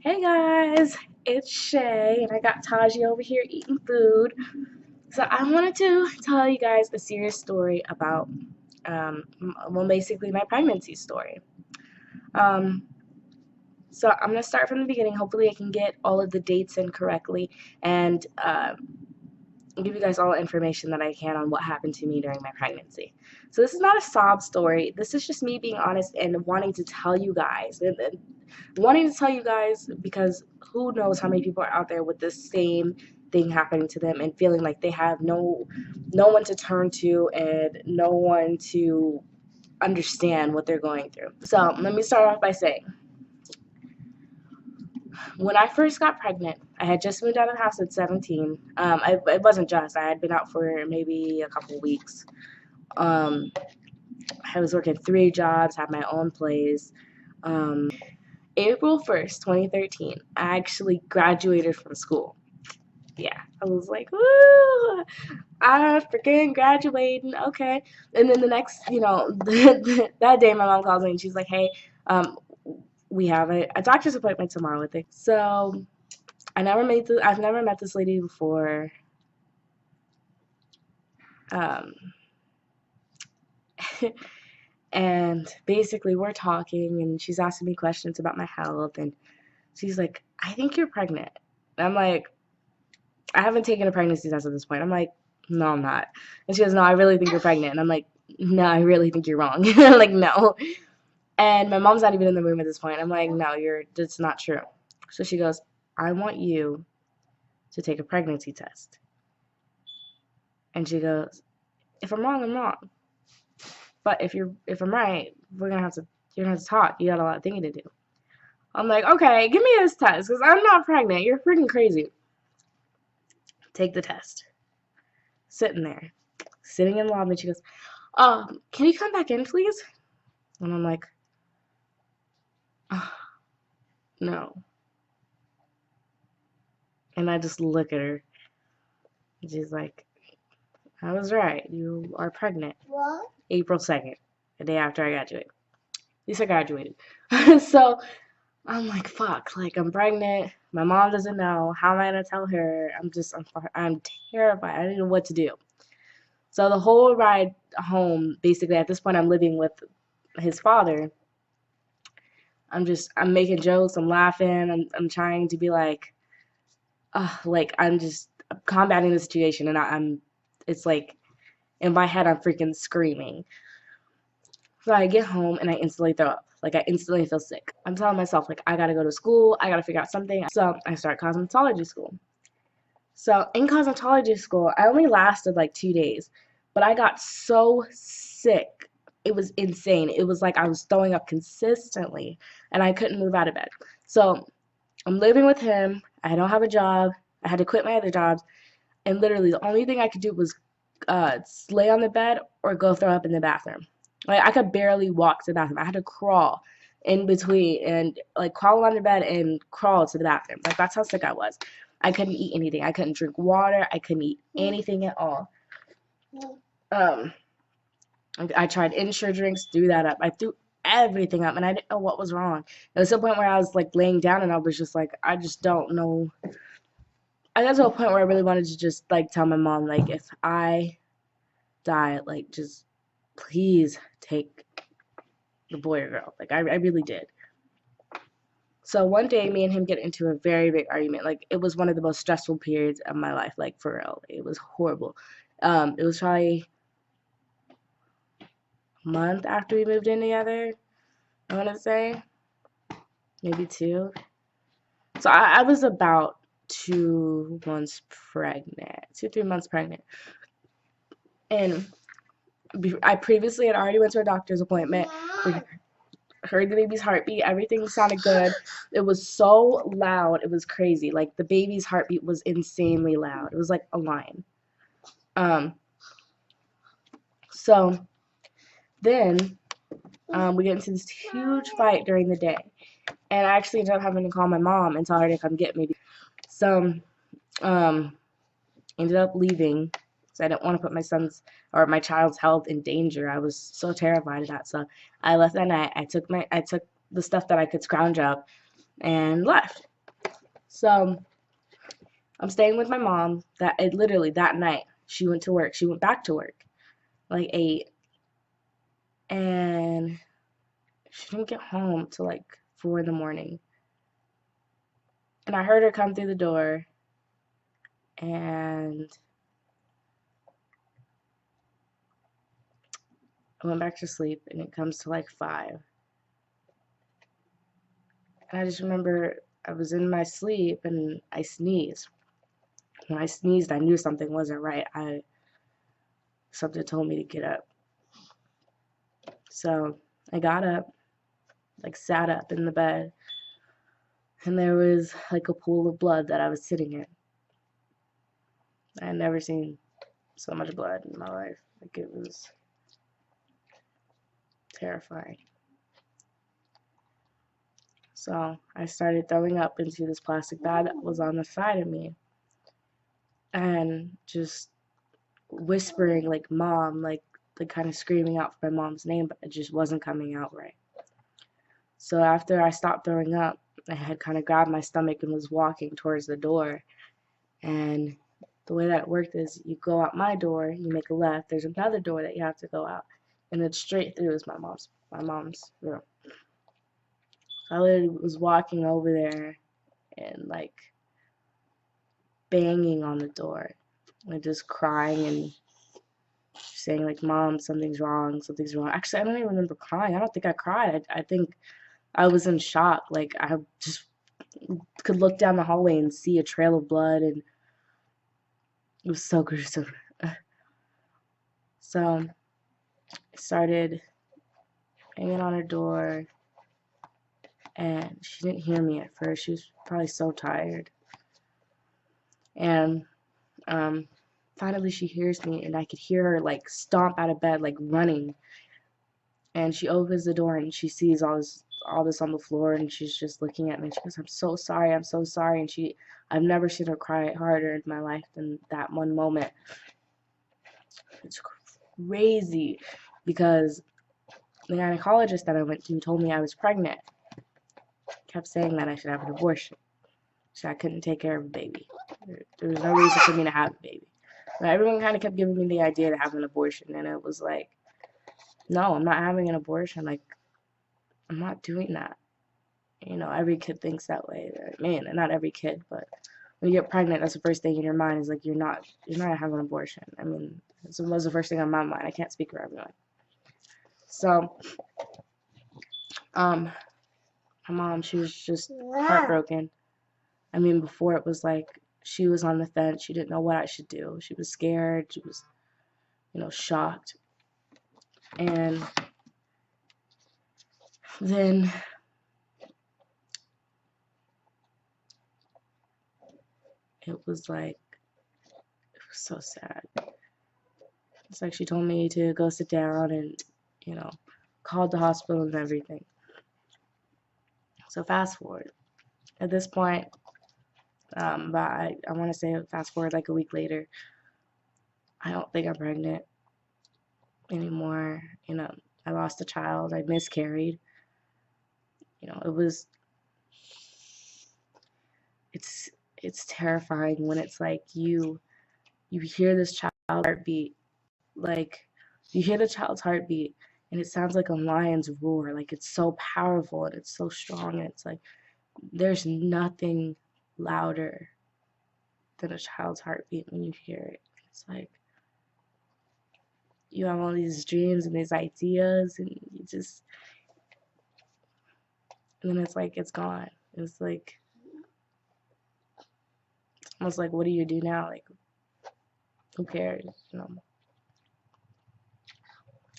Hey guys, it's Shay, and I got Taji over here eating food. So I wanted to tell you guys a serious story about, basically my pregnancy story. Um, so I'm gonna start from the beginning. Hopefully, I can get all of the dates in correctly and give you guys all the information that I can on what happened to me during my pregnancy. So this is not a sob story. This is just me being honest and wanting to tell you guys, and wanting to tell you guys because who knows how many people are out there with the same thing happening to them and feeling like they have no one to turn to and no one to understand what they're going through. So let me start off by saying, when I first got pregnant, I had just moved out of the house at 17. It wasn't just. I had been out for maybe a couple weeks. Um, I was working 3 jobs, had my own place. April 1st, 2013, I actually graduated from school. Yeah, I was like, woo, I'm freaking graduating, okay. And then the next, that day my mom calls me and she's like, hey, we have a doctor's appointment tomorrow with it. So I've never met this lady before. Um, and basically we're talking and she's asking me questions about my health and she's like, I think you're pregnant. And I'm like, I haven't taken a pregnancy test at this point. I'm like, no, I'm not. And she goes, no, I really think you're pregnant. And I'm like, no, I really think you're wrong. I'm like, no. And my mom's not even in the room at this point. I'm like, no, that's not true. So she goes, I want you to take a pregnancy test. And she goes, if I'm wrong, I'm wrong. But if I'm right, you're gonna have to talk. You got a lot of thinking to do. I'm like, okay, give me this test, because I'm not pregnant. You're freaking crazy. Take the test. Sitting in the lobby, and she goes, can you come back in, please? And I'm like, oh, no. And I just look at her. And she's like, I was right. You are pregnant. What? April 2nd, the day after I graduated. At least I graduated. So I'm like, fuck. Like, I'm pregnant. My mom doesn't know. How am I going to tell her? I'm terrified. I don't know what to do. So the whole ride home, basically, at this point, I'm living with his father. I'm making jokes. I'm laughing. I'm trying to be like I'm just combating the situation, and it's like in my head, I'm freaking screaming. So I get home and I instantly throw up. Like I instantly feel sick. I'm telling myself like I gotta go to school. I gotta figure out something. So I start cosmetology school. So in cosmetology school, I only lasted like 2 days, but I got so sick. It was insane. It was like I was throwing up consistently and I couldn't move out of bed. So I'm living with him. I don't have a job. I had to quit my other jobs. And literally the only thing I could do was lay on the bed or go throw up in the bathroom. Like I could barely walk to the bathroom. I had to crawl in between and like crawl on the bed and crawl to the bathroom. Like that's how sick I was. I couldn't eat anything. I couldn't drink water. I couldn't eat anything at all. Um, I tried Ensure drinks, threw that up. I threw everything up, and I didn't know what was wrong. It was to the point where I was like laying down, and I was just like, I just don't know. I got to a point where I really wanted to just like tell my mom like, if I die, like just please take the boy or girl. Like I really did. So one day, me and him get into a very big argument. Like it was one of the most stressful periods of my life. Like for real, it was horrible. It was probably a month after we moved in together. I want to say maybe 2. So I was about 2 months pregnant, 2 3 months pregnant, and I previously had already went to a doctor's appointment. We heard the baby's heartbeat. Everything sounded good. It was so loud. It was crazy. Like the baby's heartbeat was insanely loud. It was like a lion. Um. So then we get into this huge fight during the day, and I actually ended up having to call my mom and tell her to come get me. So ended up leaving because I didn't want to put my child's health in danger. I was so terrified of that. So I left that night. I took the stuff that I could scrounge up and left. So I'm staying with my mom. Literally that night she went to work. She went back to work like 8, and she didn't get home till like 4 in the morning. And I heard her come through the door, and I went back to sleep, and it comes to like 5. And I just remember I was in my sleep and I sneezed. When I sneezed, I knew something wasn't right. Something told me to get up. So I got up, like sat up in the bed, and there was like a pool of blood that I was sitting in. I had never seen so much blood in my life. Like, it was terrifying. So I started throwing up into this plastic bag that was on the side of me, and just whispering like mom, like kind of screaming out for my mom's name, but it just wasn't coming out right. So after I stopped throwing up, I had kind of grabbed my stomach and was walking towards the door. And the way that it worked is you go out my door, you make a left, there's another door that you have to go out, and then straight through is my mom's room. So I literally was walking over there and like banging on the door, like just crying and saying like, mom, something's wrong, something's wrong. Actually, I don't even remember crying. I don't think I cried. I think I was in shock. Like, I just could look down the hallway and see a trail of blood, and it was so gruesome. So I started banging on her door, and she didn't hear me at first. She was probably so tired. And finally she hears me, and I could hear her like stomp out of bed, like running. And she opens the door and she sees all this on the floor, and she's just looking at me. She goes, I'm so sorry, I'm so sorry. And I've never seen her cry harder in my life than that one moment. It's crazy, because the gynecologist that I went to told me I was pregnant. Kept saying that I should have an abortion, so I couldn't take care of a baby. There was no reason for me to have a baby. But everyone kind of kept giving me the idea to have an abortion, and it was like, no, I'm not having an abortion. Like, I'm not doing that. You know, every kid thinks that way. I mean, not every kid, but when you get pregnant, that's the first thing in your mind is like, you're not having an abortion. I mean, it was the first thing on my mind. I can't speak for everyone. So, my mom, she was just heartbroken. I mean, before it was like she was on the fence. She didn't know what I should do. She was scared. She was, shocked. And then it was so sad. It's like she told me to go sit down and, called the hospital and everything. So fast forward. At this point, but I want to say fast forward like a week later, I don't think I'm pregnant anymore. I lost a child. I miscarried. It's terrifying when it's like you hear this child's heartbeat, like you hear the child's heartbeat, and it sounds like a lion's roar. Like, it's so powerful and it's so strong, and it's like there's nothing louder than a child's heartbeat when you hear it. It's like you have all these dreams and these ideas, and and then it's like it's gone. It's like almost like, what do you do now? Like, who cares?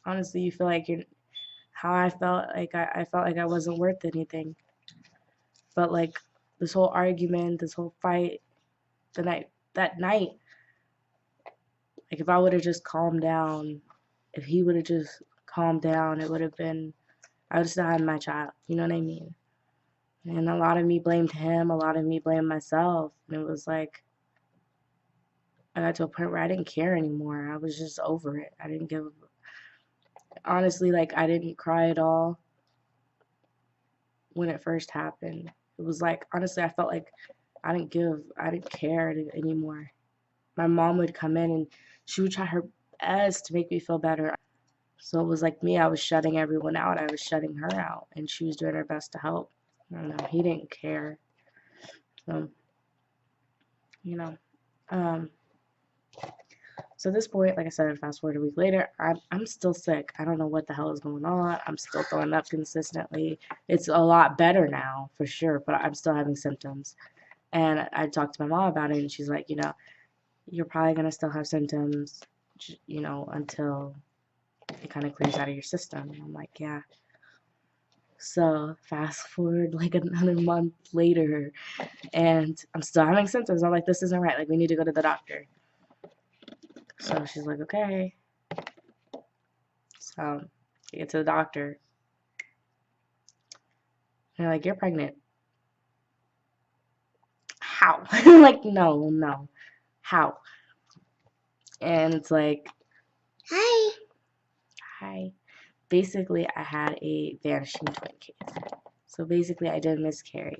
Honestly, you feel like how I felt like I felt like I wasn't worth anything. But like this whole argument, this whole fight, that night, like if I would have just calmed down, if he would have just calmed down, it would have been, I would have still had my child. You know what I mean? And a lot of me blamed him, a lot of me blamed myself. And it was like, I got to a point where I didn't care anymore. I was just over it. I didn't give honestly, like, I didn't cry at all when it first happened. It was like, honestly, I felt like I didn't care anymore. My mom would come in and she would try her best to make me feel better. So it was like me, I was shutting everyone out. I was shutting her out, and she was doing her best to help. I don't know, he didn't care. So, you know, um, so at this point, like I said, fast forward a week later, I'm still sick. I don't know what the hell is going on. I'm still throwing up consistently. It's a lot better now, for sure, but I'm still having symptoms. And I talked to my mom about it, and she's like, you're probably gonna still have symptoms, until it kind of clears out of your system. And I'm like, yeah. So fast forward like another month later, and I'm still having symptoms. I'm like, this isn't right. Like, we need to go to the doctor. So she's like, okay. So I get to the doctor. And they're like, you're pregnant. How? Like, no. How? And it's like, hi. Basically, I had a vanishing twin case. So basically, I did miscarry.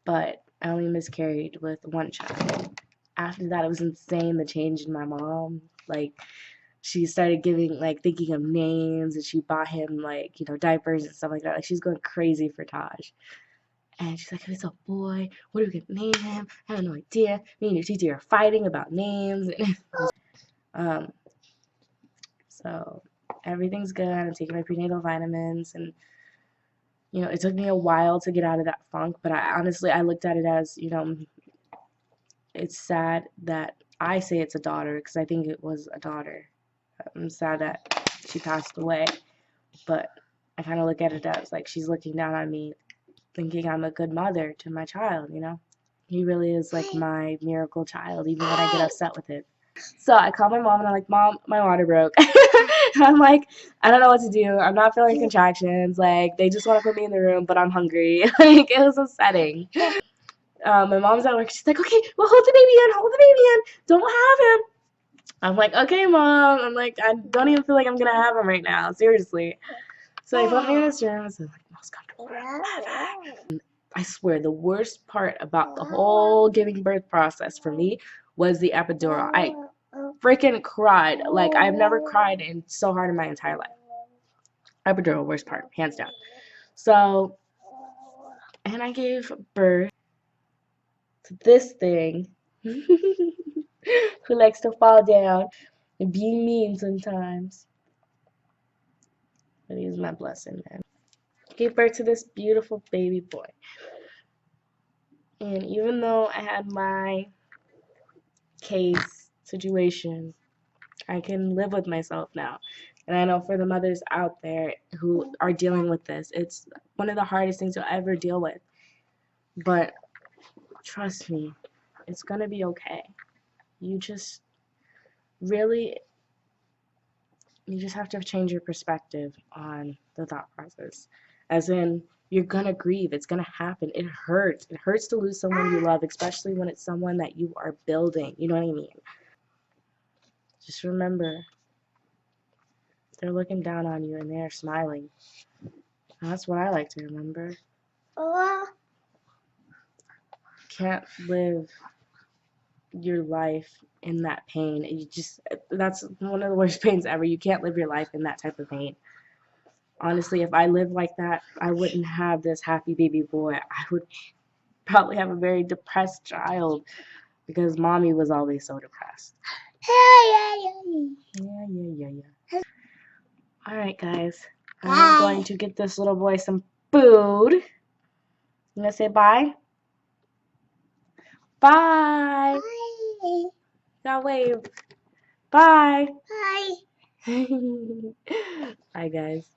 But I only miscarried with one child. After that, it was insane, the change in my mom. Like, she started thinking of names, and she bought him, diapers and stuff like that. Like, she's going crazy for Taj. And she's like, if it's a boy, what are we going to name him? I have no idea. Me and your teacher are fighting about names. um, so everything's good. I'm taking my prenatal vitamins, and it took me a while to get out of that funk, but I looked at it as, it's sad that I say it's a daughter, because I think it was a daughter. I'm sad that she passed away, but I kind of look at it as like she's looking down on me, thinking I'm a good mother to my child, He really is like my miracle child, even when I get upset with it. So I called my mom and I'm like, Mom, my water broke. I'm like, I don't know what to do. I'm not feeling contractions. Like, they just want to put me in the room, but I'm hungry. Like, it was upsetting. My mom's at work. She's like, okay, well, hold the baby in. Hold the baby in. Don't have him. I'm like, okay, Mom. I'm like, I don't even feel like I'm going to have him right now. Seriously. So they put me in this room. It's like the most comfortable room ever. I swear, the worst part about the whole giving birth process for me was the epidural. I freaking cried. Like, I've never cried so hard in my entire life. Epidural, worst part, hands down. So, and I gave birth to this thing who likes to fall down and be mean sometimes. But he's my blessing, man. Gave birth to this beautiful baby boy. And even though I had my case situation, I can live with myself now. And I know for the mothers out there who are dealing with this, it's one of the hardest things you'll ever deal with. But trust me, it's going to be okay. You just have to change your perspective on the thought process. As in, you're going to grieve. It's going to happen. It hurts. It hurts to lose someone you love, especially when it's someone that you are building. You know what I mean? Just remember, they're looking down on you and they're smiling. And that's what I like to remember. You can't live your life in that pain. That's one of the worst pains ever. You can't live your life in that type of pain. Honestly, if I lived like that, I wouldn't have this happy baby boy. I would probably have a very depressed child because mommy was always so depressed. Yeah. All right, guys. I'm going to get this little boy some food. You gonna say bye? Bye. Now wave. Bye. Bye, guys.